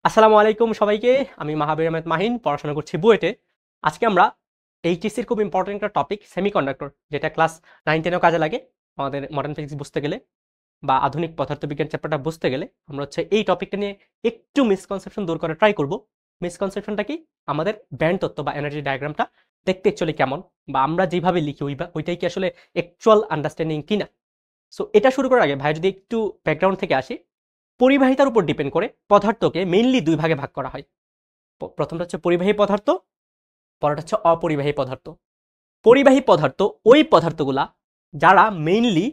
আসসালামু আলাইকুম সবাইকে। আমি মাহাবীর আহমেদ মাহিন, পড়াশোনা করছি বুয়েটে। আজকে আমরা এইচএসসির খুব ইম্পর্টেন্ট একটা টপিক সেমিকন্ডাক্টর, যেটা ক্লাস 9-10এও কাজে লাগে আমাদের মডার্ন ফিজিক্স বুঝতে গেলে বা আধুনিক পদার্থবিজ্ঞান চ্যাপ্টারটা বুঝতে গেলে। আমরা এই টপিকটা নিয়ে একটু মিসকনসেপশন দূর করার ট্রাই করব। মিসকনসেপশনটা কি? আমাদের ব্যান্ড তত্ত্ব বা এনার্জি ডায়াগ্রামটা দেখতে অ্যাকচুয়ালি কেমন, বা আমরা যেভাবে লিখি ওইটাই কি আসলে অ্যাকচুয়াল আন্ডারস্ট্যান্ডিং কিনা। সো এটা শুরু করার আগে ভাই যদি একটু ব্যাকগ্রাউন্ড থেকে আসি। পরিবাহিতার উপর ডিপেন্ড করে পদার্থকে মেইনলি দুই ভাগে ভাগ করা হয়। প্রথমটা হচ্ছে পরিবাহী পদার্থ, পরেরটা হচ্ছে অপরিবাহী পদার্থ। পরিবাহী পদার্থ ওই পদার্থগুলা যারা মেইনলি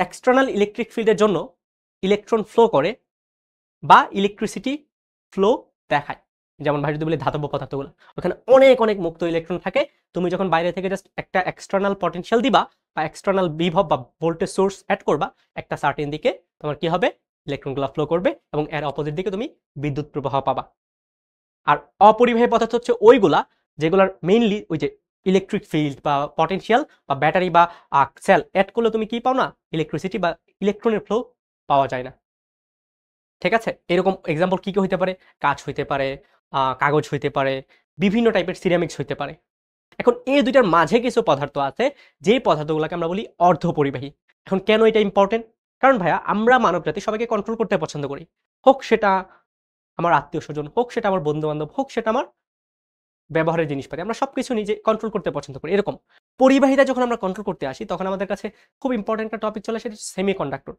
এক্সটার্নাল ইলেকট্রিক ফিল্ডের জন্য ইলেকট্রন ফ্লো করে বা ইলেকট্রিসিটি ফ্লো দেখায়। যেমন ভাই যদি বলি ধাতব পদার্থগুলো, ওখানে অনেক অনেক মুক্ত ইলেকট্রন থাকে। তুমি যখন বাইরে থেকে জাস্ট একটা এক্সটার্নাল পটেনশিয়াল দিবা বা এক্সটার্নাল বিভব বা ভোল্টেজ সোর্স অ্যাড করবা, একটা সার্টেন দিকে তোমার কি হবে, ইলেকট্রনগুলো ফ্লো করবে এবং এর অপোজিট দিকে তুমি বিদ্যুৎ প্রবাহ পাবা। আর অপরিবাহী পদার্থ হচ্ছে ওইগুলা যেগুলার মেইনলি ওই যে ইলেকট্রিক ফিল্ড বা পটেনশিয়াল বা ব্যাটারি বা সেল অ্যাড করলে তুমি কি পাও না, ইলেকট্রিসিটি বা ইলেকট্রনের ফ্লো পাওয়া যায় না। ঠিক আছে, এরকম এক্সাম্পল কি কি হইতে পারে? কাঁচ হইতে পারে, কাগজ হইতে পারে, বিভিন্ন টাইপের সিরামিক্স হইতে পারে। এখন এই দুইটার মাঝে কিছু পদার্থ আছে, যে পদার্থগুলোকে আমরা বলি অর্ধপরিবাহী। এখন কেন এটা ইম্পর্টেন্ট? কারণ ভাইয়া আমরা মানব জাতি সবাইকে কন্ট্রোল করতে পছন্দ করি। হোক সেটা আমার আত্মীয় স্বজন, হোক সেটা আমার বন্ধু বান্ধব, হোক সেটা আমার ব্যবহারের জিনিসপাতি, আমরা সবকিছু নিজে কন্ট্রোল করতে পছন্দ করি। এরকম পরিবাহিতা যখন আমরা কন্ট্রোল করতে আসি, তখন আমাদের কাছে খুব ইম্পর্টেন্ট একটা টপিক চলে, সেটা সেমি কন্ডাক্টর।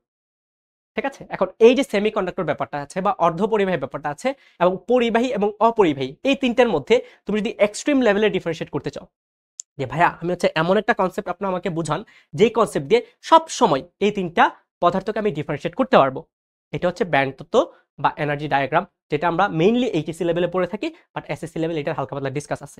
ঠিক আছে, এখন এই যে সেমি কন্ডাক্টর ব্যাপারটা আছে বা অর্ধপরিবাহী ব্যাপারটা আছে, এবং পরিবাহী এবং অপরিবাহী এই তিনটার মধ্যে তুমি যদি এক্সট্রিম লেভেলে ডিফারেন্সিয়েট করতে চাও, যে ভাইয়া আমি এমন একটা কনসেপ্ট আপনি আমাকে বুঝান যেই কনসেপ্ট দিয়ে সব সময় এই তিনটা পদার্থকে আমি ডিফারেন্সিয়েট করতে পারবো, এটা হচ্ছে ব্যান্ড তত্ত্ব বা এনার্জি ডায়াগ্রাম, যেটা আমরা মেইনলি এইচএসসি লেভেলে পড়ে থাকি। বাট এসএসসি লেভেল এটার হালকা পাতলা ডিসকাস আছে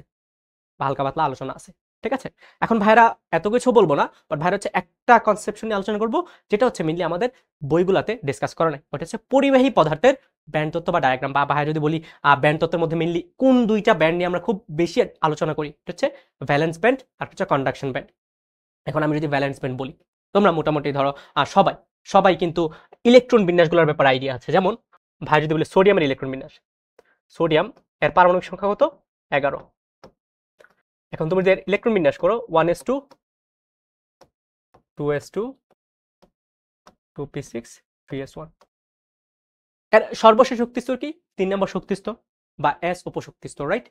বা হালকা পাতলা আলোচনা আছে। ঠিক আছে, এখন ভাইরা এত কিছু বলবো না, বাট ভাইরা একটা কনসেপশন নিয়ে আলোচনা করবো, যেটা মেইনলি আমাদের বইগুলাতে ডিসকাস করা নাই। ওটা হচ্ছে পরিবাহী পদার্থের ব্যান্ড তত্ত্ব বা ডায়াগ্রাম, বা ভাইরা যদি বলি ব্যান্ড তত্ত্বের মধ্যে মেইনলি কোন দুইটা ব্যান্ড নিয়ে আমরা খুব বেশি আলোচনা করি, এটা হচ্ছে ভ্যালেন্স ব্যান্ড আর হচ্ছে কন্ডাকশন ব্যান্ড। এখন আমি যদি ভ্যালেন্স ব্যান্ড বলি, তোমরা মোটামুটি ধরো সবাই সবাই কিন্তু ইলেকট্রন বিন্যাসগুলোর ব্যাপারে আইডিয়া আছে। যেমন ভাই যদি বলি সোডিয়ামের ইলেকট্রন বিন্যাস, সোডিয়াম এর পারমাণবিক সংখ্যা কত? 11। এখন তুমি যে ইলেকট্রন বিন্যাস করো 1s2 2s2 2p6 3s1, এর সর্বশেষ শক্তিস্তর কি? 3 নম্বর শক্তিস্তর বা এস উপশক্তিস্তর, রাইট?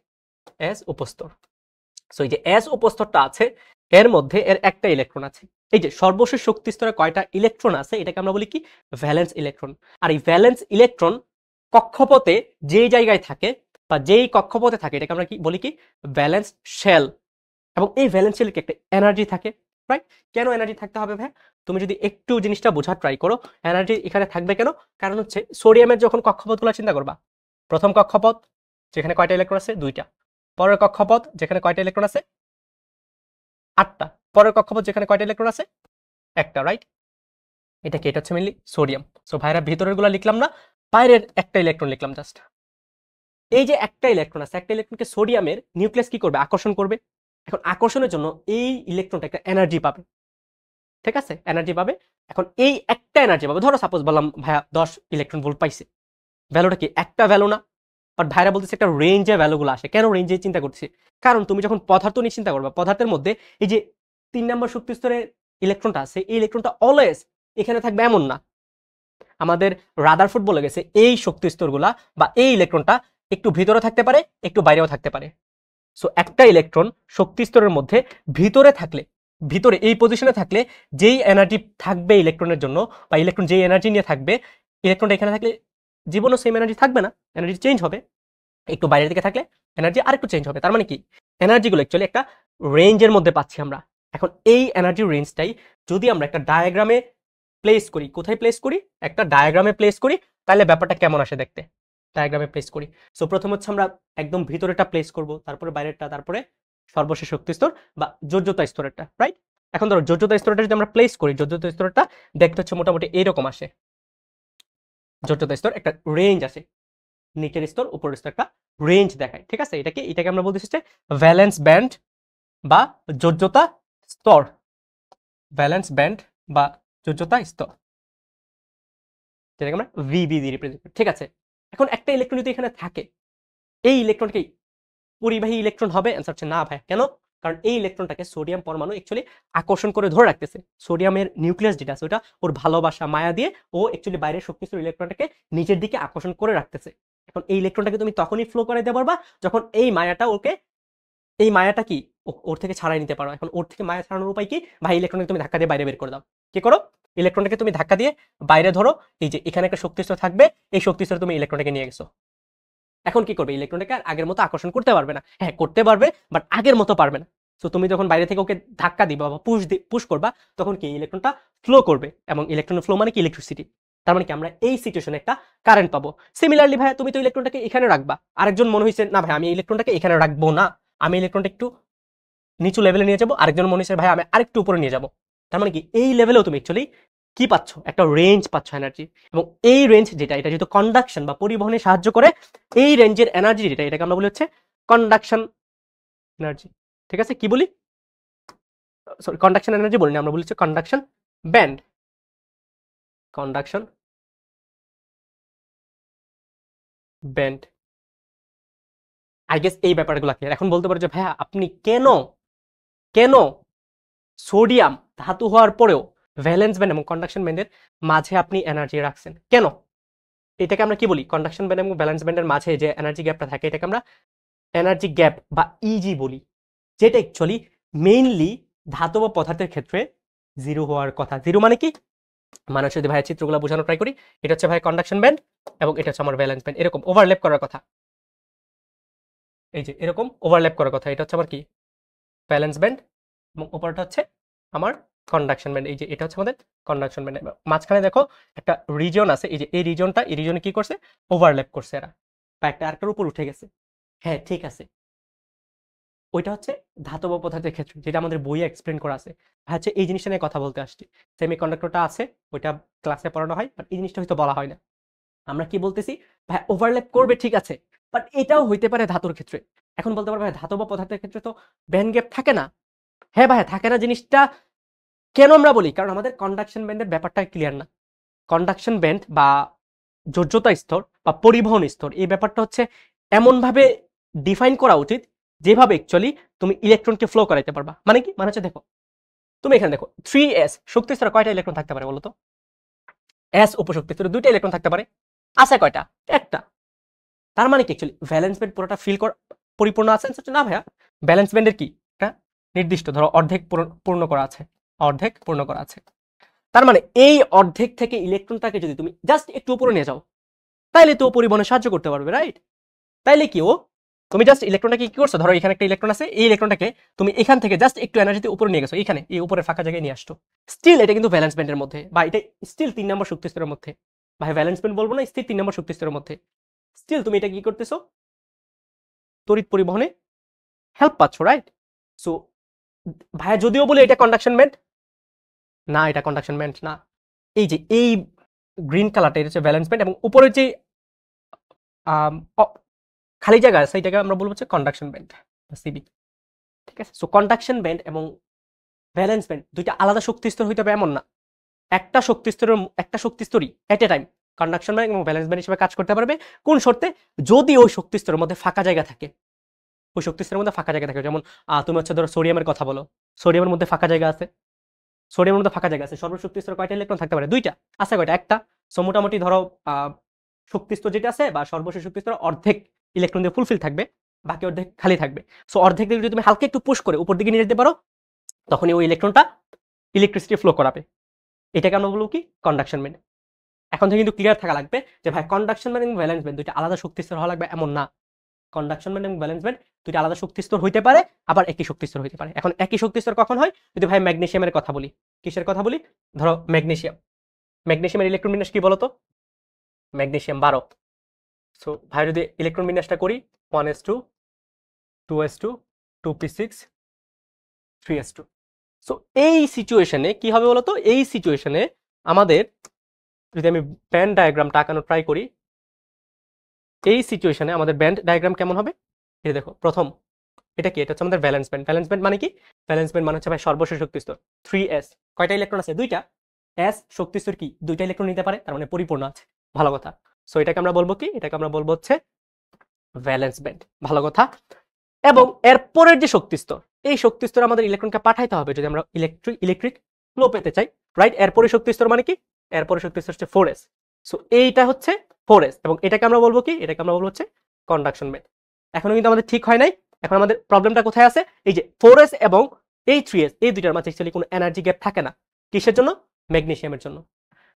এস উপস্তর। সো এই যে এস উপস্তরটা আছে, এর মধ্যে এর একটা ইলেকট্রন আছে। এই যে সর্বশেষ শক্তিস্তরে কয়টা ইলেকট্রন আছে, এটাকে আমরা বলি কি? Valence electron. আর এই ভ্যালেন্স ইলেকট্রন কক্ষপথে যেই জায়গায় থাকে বা যেই কক্ষপথে থাকে, এটাকে আমরা কি বলি? কি? Valence shell. এবং এই ভ্যালেন্স শেলে একটা এনার্জি থাকে, রাইট? কেন এনার্জি থাকতে হবে ভাই? তুমি যদি একটু জিনিসটা বোঝার ট্রাই করো, এনার্জি এখানে থাকবে কেন? কারণ হচ্ছে সোডিয়ামের যখন কক্ষপথগুলো চিন্তা করবা, প্রথম কক্ষপথ যেখানে কয়টা ইলেকট্রন আছে? 2টা। পরের কক্ষপথ যেখানে কয়টা ইলেকট্রন আছে? 8টা। পরের কক্ষপথ যেখানে কয়টা ইলেকট্রন আছে? একটা, রাইট? এটা কি? এটা হচ্ছে মেইনলি সোডিয়াম। সো ভাইরা ভিতরের গুলা লিখলাম না, বাইরের একটা ইলেকট্রন লিখলাম জাস্ট। এই যে একটা ইলেকট্রন আছে, একটা ইলেকট্রনকে সোডিয়ামের নিউক্লিয়াস কি করবে? আকর্ষণ করবে। এখন আকর্ষণের জন্য এই ইলেকট্রনটা একটা এনার্জি পাবে। ঠিক আছে, এনার্জি পাবে। এখন এই একটা এনার্জি পাবে, ধরো সাপোজ বললাম ভাইয়া 10 ইলেকট্রন ভোল্ট পাইছে। ভ্যালুটা কি? একটা ভ্যালু না? বাট ভাইরা বলতেছে একটা রেঞ্জে ভ্যালুগুলো আসে। কেন রেঞ্জে চিন্তা করছি? কারণ তুমি যখন পদার্থ নিয়ে চিন্তা করবা, পদার্থের মধ্যে এই যে 3 নম্বর শক্তি স্তরের ইলেকট্রনটা আছে, এই ইলেকট্রনটা অলওয়েজ এখানে থাকবে এমন না। আমাদের রাদারফোর্ড বলে গেছে এই শক্তি স্তরগুলা বা এই ইলেকট্রনটা একটু ভিতরে থাকতে পারে, একটু বাইরেও থাকতে পারে। সো একটা ইলেকট্রন শক্তি স্তরের মধ্যে ভিতরে থাকলে, ভিতরে এই পজিশনে থাকলে যেই এনার্জি থাকবে ইলেকট্রনের জন্য, বা ইলেকট্রন যেই এনার্জি নিয়ে থাকবে, ইলেকট্রনটা এখানে থাকলে জীবনও সেম এনার্জি থাকবে না, এনার্জি চেঞ্জ হবে। একটু বাইরের দিকে থাকলে এনার্জি আরেকটু চেঞ্জ হবে। তার মানে কি? এনার্জিগুলো অ্যাকচুয়ালি একটা রেঞ্জের মধ্যে পাচ্ছি আমরা। এখন এই এনার্জি রেঞ্জটাই যদি আমরা একটা ডায়াগ্রামে প্লেস করি, কোথায় প্লেস করি? একটা ডায়াগ্রামে প্লেস করি, তাহলে ব্যাপারটা কেমন আসে দেখতে? ডায়াগ্রামে প্লেস করি। সো প্রথম হচ্ছে আমরা একদম ভিতরেটা প্লেস করব, তারপরে বাইরেরটা, তারপরে সর্বশেষ শক্তি স্তর বা যোজ্যতা স্তরেরটা, রাইট? এখন ধরো যোজ্যতা স্তরটা যদি আমরা প্লেস করি, যোজ্যতা স্তরটা দেখতে হচ্ছে মোটামুটি এইরকম আসে। যোজ্যতা স্তর একটা রেঞ্জ আসে, নিচের স্তর উপরের স্তর একটা রেঞ্জ দেখায়। ঠিক আছে, এটাকে আমরা বলতেছি যে ভ্যালেন্স ব্যান্ড বা যোজ্যতা স্তর। ভ্যালেন্স ব্যান্ড বা যোজ্যতা স্তর, যেটাকে আমরা ভিবি দিয়ে রিপ্রেজেন্ট করি। ঠিক আছে, এখন একটা ইলেকট্রন যদি এখানে থাকে, এই ইলেকট্রনকে পরিবাহী ইলেকট্রন হবে? অ্যান্সার হচ্ছে না ভাই। কেন? কারণ এই ইলেকট্রনটাকে সোডিয়াম পরমাণু অ্যাকচুয়ালি আকর্ষণ করে ধরে রাখতেছে। সোডিয়ামের নিউক্লিয়াস যেটা আছে ওটা ওর ভালোবাসা মায়া দিয়ে ও অ্যাকচুয়ালি বাইরের শক্তিস্তর ইলেকট্রনটাকে নিজের দিকে আকর্ষণ করে রাখতেছে। এখন এই ইলেকট্রনটাকে তুমি তখনই ফ্লো করে দিতে পারবা যখন এই মায়াটা ওকে, এই মায়াটা কি ওর থেকে ছাড়াই নিতে পারো। এখন ওর থেকে মায়া ছাড়ানোর উপায় কি? ভাই ইলেকট্রনকে তুমি ধাক্কা দিয়ে বাইরে বের করে দাও। কি করো? ইলেকট্রনটাকে তুমি ধাক্কা দিয়ে বাইরে ধরো, এই যে এখানে একটা শক্তিস্তর থাকবে, এই শক্তিস্তর তুমি ইলেকট্রনটাকে নিয়ে গেছো। এখন কি করবে? ইলেকট্রনটাকে আর আগের মতো আকর্ষণ করতে পারবে না। হ্যাঁ করতে পারবে, বাট আগের মতো পারবে না। তো তুমি যখন বাইরে থেকে ওকে ধাক্কা দিবা বা পুশ করবা, তখন কি ইলেকট্রনটা ফ্লো করবে, এবং ইলেকট্রন ফ্লো মানে কি? ইলেকট্রিসিটি। তার মানে কি আমরা এই সিচুয়েশনে একটা কারেন্ট পাবো। সিমিলারলি ভাই তুমি তো ইলেকট্রনটাকে এখানে রাখবা, আরেকজন মনে হয়েছে না ভাই আমি ইলেকট্রনটাকে এখানে রাখবো না, আমি ইলেকট্রনটা একটু নিচু লেভেলে নিয়ে যাবো, আরেকজন মনে হয়েছে ভাই আমি আরেকটু উপরে নিয়ে যাবো। তার মানে কি এই লেভেলেও তুমি অ্যাকচুয়ালি কি পাচ্ছ? একটা রেঞ্জ পাচ্ছ এনার্জি। এবং এই রেঞ্জ যেটা, এটা যেহেতু কন্ডাকশন বা পরিবহনে সাহায্য করে, এই রেঞ্জের এনার্জি যেটা, এটাকে আমরা বলি হচ্ছে কন্ডাকশন এনার্জি। ঠিক আছে? কি বলি? সরি, কন্ডাকশন এনার্জি বলিনি, আমরা বলি হচ্ছে conduction band. Conduction band. I guess এই ব্যাপারগুলো ক্লিয়ার। এখন বলতে পারো যে ভাইয়া আপনি কেন কেন সোডিয়াম ধাতু হওয়ার পরেও ভ্যালেন্স ব্যান্ড এবং কন্ডাকশন ব্যান্ডের মাঝে আপনি এনার্জি রাখছেন কেন? এটাকে আমরা কি বলি? কন্ডাকশন ব্যান্ড এবং ভ্যালেন্স ব্যান্ডের মাঝে যে এনার্জি গ্যাপটা থাকে, এটাকে আমরা এনার্জি গ্যাপ বা ইজি বলি, যেটা অ্যাকচুয়ালি মেইনলি ধাতব পদার্থের ক্ষেত্রে জিরো হওয়ার কথা। জিরো মানে কি? মানুষ যদি ভাই চিত্রগুলো বোঝানো ট্রাই করি, এটা হচ্ছে ভাই কন্ডাকশন ব্যান্ড এবং এটা হচ্ছে আমার ভ্যালেন্স ব্যান্ড, এরকম ওভারল্যাপ করার কথা। এই যে এরকম ওভারল্যাপ করার কথা, এটা হচ্ছে আমার কি? ভ্যালেন্স ব্যান্ড, এবং উপরটা হচ্ছে আমার কন্ডাকশন ব্যান্ড। এই যে এটা হচ্ছে আমাদের কন্ডাকশন ব্যান্ড। মাঝখানে দেখো একটা রিজন আছে, এই যে এই রিজনটা, এই রিজনে কি করছে? ওভারল্যাপ করছে এরা, বা একটা আরেকটার উপর উঠে গেছে। হ্যাঁ ঠিক আছে, ওইটা হচ্ছে ধাতব পদার্থের ক্ষেত্রে, যেটা আমাদের বইয়ে এক্সপ্লেন করা আছে। হচ্ছে এই জিনিসটা নিয়ে কথা বলতে আসছি। সেমিকন্ডাক্টরটা আছে, ওইটা ক্লাসে পড়ানো হয়, বাট এই জিনিসটা হয়তো বলা হয় না। আমরা কি বলতেছি? ভাই ওভারল্যাপ করবে ঠিক আছে, বাট এটাও হইতে পারে ধাতুর ক্ষেত্রে। এখন বলতে পারবে ভাই ধাতব পদার্থের ক্ষেত্রে তো ব্যান্ড গ্যাপ থাকে না। হ্যাঁ ভাই থাকে না। জিনিসটা কেন আমরা বলি? কারণ আমাদের কন্ডাকশন ব্যান্ডের ব্যাপারটা ক্লিয়ার না। কন্ডাকশন ব্যান্ড বা যোজ্যতা স্তর বা পরিবহন স্তর, এই ব্যাপারটা হচ্ছে এমনভাবে ডিফাইন করা উচিত যেভাবে অ্যাকচুয়ালি তুমি ইলেকট্রনকে ফ্লো করাইতে পারবা। মানে কি? মানে হচ্ছে দেখো, তুমি এখানে দেখো 3s শক্তি স্তরে কয়টা ইলেকট্রন থাকতে পারে বলো তো? s উপশক্তি স্তরে দুইটা ইলেকট্রন থাকতে পারে, আছে কয়টা? একটা। তার মানে কি অ্যাকচুয়ালি ভ্যালেন্স ব্যান্ড পুরোটা ফিল করা পরিপূর্ণ আছে? না ভাইয়া, ব্যালেন্স ব্যান্ডের কি একটা নির্দিষ্ট ধরো অর্ধেক পূর্ণ করা আছে, অর্ধেক পূর্ণ করা আছে। তার মানে এই অর্ধেক থেকে ইলেকট্রনটাকে যদি তুমি জাস্ট একটু উপরে নিয়ে যাও, তাইলে তো পরিবহনে সাহায্য করতে পারবে, রাইট? তাইলে কি ও, তুমি জাস্ট ইলেকট্রনটাকে কি করছো? ধরো এখানে একটা ইলেকট্রন আছে, এই ইলেকট্রনটাকে তুমি এখান থেকে জাস্ট একটু এনার্জিতে উপরে নিয়ে গেছো, এখানে এই উপরে ফাঁকা জায়গায় নিয়ে আসছো। স্টিল এটা কিন্তু ভ্যালেন্স ব্যান্ডের মধ্যে, বা এটা স্টিল 3 নম্বর শক্তি স্তরের মধ্যে। ভাই ভ্যালেন্স ব্যান্ড বলবো না, স্থির 3 নম্বর শক্তি স্তরের মধ্যে। স্টিল তুমি এটা কি করতেছো? তড়িৎ পরিবহনে হেল্প পাচ্ছ, রাইট? সো ভাইয়া যদিও বলে এটা কন্ডাকশন ব্যান্ড না, এটা কন্ডাকশন ব্যান্ড না। এই যে এই গ্রিন কালারটা, এটা হচ্ছে ভ্যালেন্স ব্যান্ড, এবং উপরের যে খালি জায়গা আছে এটাকে আমরা বলবো হচ্ছে কন্ডাকশন ব্যান্ড বা সিবি। ঠিক আছে? সো কন্ডাকশন ব্যান্ড এবং ভ্যালেন্স ব্যান্ড দুইটা আলাদা শক্তি স্তর হইতে হবে এমন না। একটা শক্তি স্তরই এট এ টাইম কন্ডাকশন ব্যান্ড এবং ভ্যালেন্স ব্যান্ড হিসেবে কাজ করতে পারবে। কোন শর্তে? যদি ওই শক্তি স্তরের মধ্যে ফাঁকা জায়গা থাকে, ওই শক্তি স্তরের মধ্যে ফাঁকা জায়গা থাকে। যেমন তুমি হচ্ছে ধরো সোডিয়ামের কথা বলো, সোডিয়ামের মধ্যে ফাঁকা জায়গা আছে, সোডিয়ামের মধ্যে ফাঁকা জায়গা আছে। সর্বশক্তি স্তরে কয়টা ইলেকট্রন থাকতে পারে? দুইটা। আছে কয়টা? একটা। সো মোটামুটি ধরো শক্তি স্তর যেটা আছে বা সর্বশেষ শক্তি স্তর অর্ধেক ইলেকট্রন দিয়ে ফুলফিল থাকবে, বাকি অর্ধেক খালি থাকবে। সো অর্ধেক দিকে যদি তুমি হালকা একটু পুশ করে উপর দিকে নিয়ে যেতে পারো, তখনই ওই ইলেকট্রনটা ইলেকট্রিসিটি ফ্লো করাবে। এটাকে আমরা বলবো কি? Conduction band. এখন থেকে কিন্তু ক্লিয়ার থাকা লাগবে যে ভাই কন্ডাকশন ব্যান্ড এবং ভ্যালেন্স ব্যান্ড দুইটা আলাদা শক্তি স্তর হওয়া লাগবে এমন না। কন্ডাকশন ব্যান্ড এবং ভ্যালেন্স ব্যান্ড দুইটা আলাদা শক্তি স্তর হইতে পারে, আবার একই শক্তি স্তর হইতে পারে। এখন একই শক্তি স্তর কখন হয়? যদি ভাই ম্যাগনেসিয়ামের কথা বলি। কিসের কথা বলি? ধরো ম্যাগনেসিয়াম, ম্যাগনেসিয়ামের ইলেকট্রন বিন্যাস কি বলতো? ম্যাগনেসিয়াম 12। সো ভাই যদি ইলেকট্রন বিন্যাসটা করি 1s2 2s2 2p6 3s2। So এই সিচুয়েশনে কি হবে বলতো? এই সিচুয়েশনে আমাদের যদি আমি ব্যান্ড ডায়াগ্রামটা আঁকানো ট্রাই করি, এই সিচুয়েশনে আমাদের ব্যান্ড ডায়াগ্রাম কেমন হবে? এই দেখো, প্রথম এটা কি? এটা হচ্ছে আমাদের ভ্যালেন্স ব্যান্ড। ভ্যালেন্স ব্যান্ড মানে কি? ভ্যালেন্স ব্যান্ড মানে হচ্ছে ভাই সর্বশেষ শক্তি স্তর 3s। কয়টা ইলেকট্রন আছে? দুইটা। s শক্তি স্তর কি? দুইটা ইলেকট্রন নিতে পারে, তার মানে পরিপূর্ণ আছে। ভালো কথা। সো এটাকে আমরা বলবো কি, এটাকে আমরা বলবো হচ্ছে ভ্যালেন্স ব্যান্ড। ভালো কথা। এবং এর পরের যে শক্তি স্তর, এই শক্তি স্তরে আমাদের ইলেকট্রনকে পাঠাইতে হবে যদি আমরা ইলেকট্রিক ফ্লো পেতে চাই, রাইট? এরপরে শক্তি স্তর মানে কি, এরপরে শক্তি স্তর হচ্ছে 4s। সো এইটা হচ্ছে 4s এবং এটাকে আমরা বলবো কি, এটাকে আমরা বলবো হচ্ছে কন্ডাকশন ব্যান্ড। এখনো কিন্তু আমাদের ঠিক হয় নাই। এখন আমাদের প্রবলেমটা কোথায় আছে, এই যে 4s এবং এই 3s, এই দুইটার মাঝে অ্যাকচুয়ালি কোনো এনার্জি গ্যাপ থাকে না। কিসের জন্য? ম্যাগনেসিয়ামের জন্য।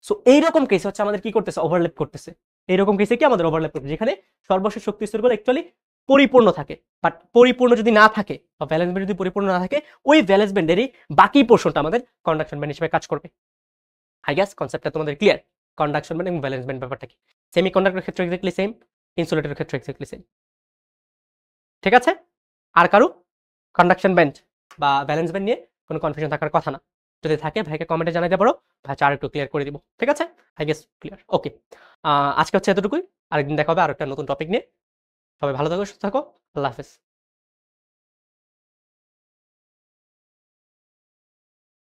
সো এইরকম কেসে হচ্ছে আমাদের কি করতেছে, ওভারল্যাপ করতেছে। এইরকম কেসে কি আমাদের ওভারল্যাপ করতেছে, যেখানে সর্বশেষ শক্তি স্তরগুলো অ্যাকচুয়ালি পরিপূর্ণ থাকে। বাট পরিপূর্ণ যদি না থাকে বা ভ্যালেন্স ব্যান্ড যদি পরিপূর্ণ না থাকে, ওই ভ্যালেন্স ব্যান্ডেরই বাকি পোর্শনটা আমাদের কন্ডাকশন ব্যান্ড হিসেবে কাজ করবে। আই গেস কনসেপ্টটা তোমাদের ক্লিয়ার, কন্ডাকশন ব্যান্ড এবং ভ্যালেন্স ব্যান্ড ব্যাপারটা কি। সেমি কন্ডাক্টরের ক্ষেত্রে এক্স্যাক্টলি সেম, ইনসুলেটরের ক্ষেত্রে এক্স্যাক্টলি সেম। ঠিক আছে? আর কারো কন্ডাকশন ব্যান্ড বা ভ্যালেন্স ব্যান্ড নিয়ে কোনো কনফিউশন থাকার কথা না। যদি থাকে ভাইকে কমেন্টে জানাতে পারো, ভাই আর একটু ক্লিয়ার করে দিব। ঠিক আছে? I guess clear. ওকে, আজকে হচ্ছে এতটুকুই। আরেকদিন দেখা হবে আরেকটা নতুন টপিক নিয়ে। সবাই ভালো থাকো, সুস্থ থাকো। আল্লাহ হাফেজ।